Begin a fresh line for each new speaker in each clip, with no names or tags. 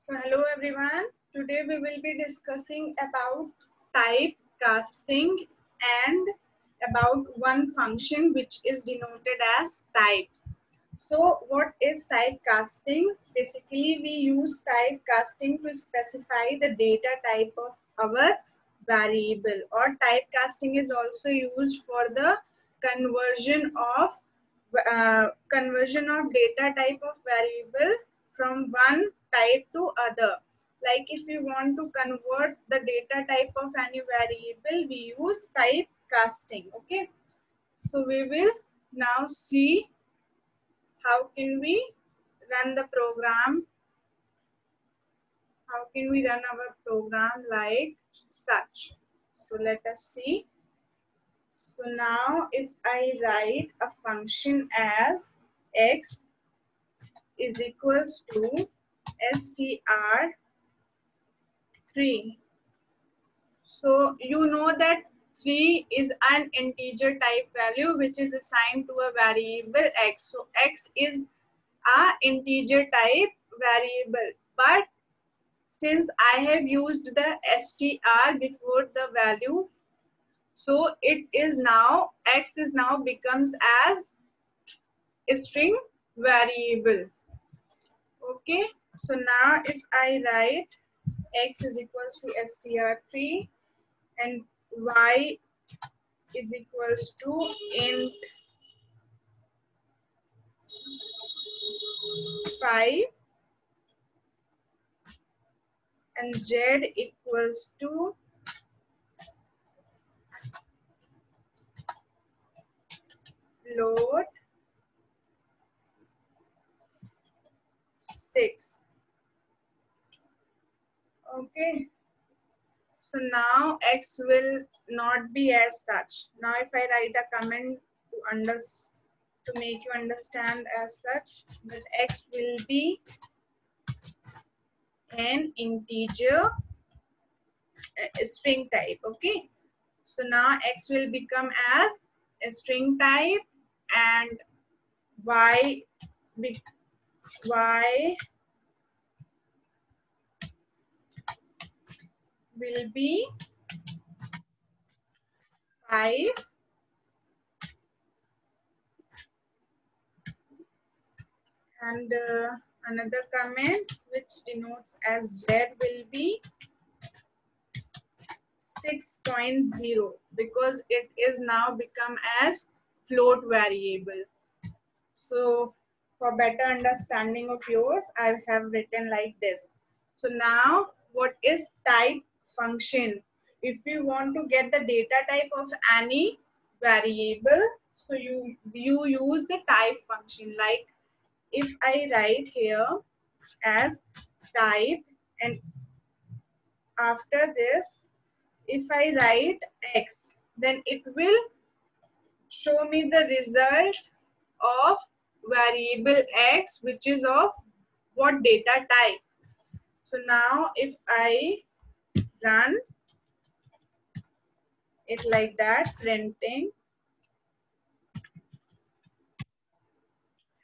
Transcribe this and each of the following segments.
So hello everyone. Today we will be discussing about typecasting and about one function which is denoted as type. So what is typecasting? Basically we use typecasting to specify the data type of our variable, or typecasting is also used for the conversion of data type of variable from one type to other. Like if we want to convert the data type of any variable, we use typecasting. Okay, so we will now see how can we run the program, how can we run our program like such. So let us see. So now if I write a function as x is equals to str3. So you know that 3 is an integer type value which is assigned to a variable x. So x is a integer type variable, but since I have used the str before the value, so it is now, x is now becomes as a string variable. Okay, so now if I write x is equals to str3 and y is equals to int 5 and z equals to float 6. Okay, so now x will not be as such. Now if I write a comment to make you understand as such, that x will be an integer string type. Okay, so now x will become as a string type and y y will be 5 and another comment which denotes as z will be 6.0 because it is now become as float variable. So for better understanding of yours, I have written like this. So now what is type function? If you want to get the data type of any variable, so you use the type function. Like if I write here as type, and after this if I write x, then it will show me the result of variable x, which is of what data type. So now if I run it like that, printing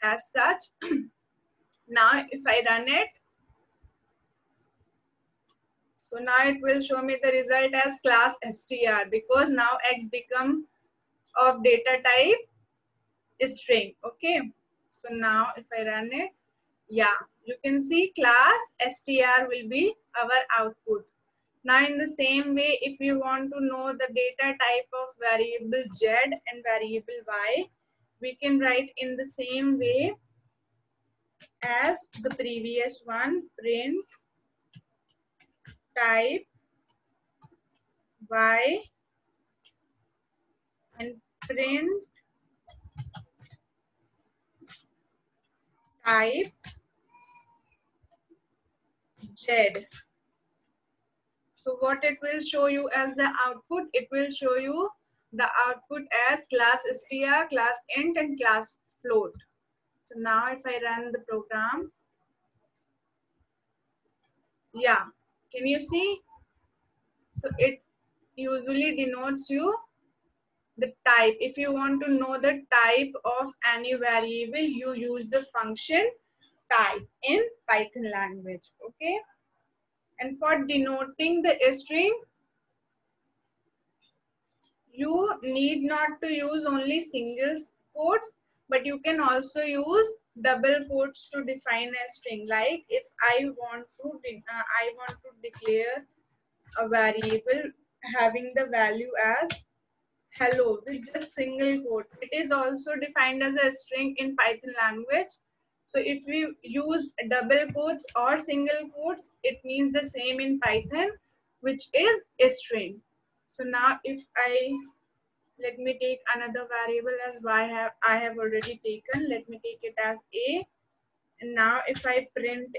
as such, now if I run it, so now it will show me the result as class str because now x become of data type string. Okay, so now if I run it, yeah, you can see class str will be our output. Now in the same way, if you want to know the data type of variable z and variable y, we can write in the same way as the previous one, print type y and print type z. So what it will show you as the output, it will show you the output as class str, class int and class float. So now if I run the program, yeah, can you see? So it usually denotes you the type. If you want to know the type of any variable, you use the function type in Python language. Okay. And for denoting the string, you need not to use only single quotes, but you can also use double quotes to define a string. Like if I want to declare a variable having the value as hello with just single quote. It is also defined as a string in Python language. So if we use double quotes or single quotes, it means the same in Python, which is a string. So now if let me take another variable as I have already taken. Let me take it as a. And now if I print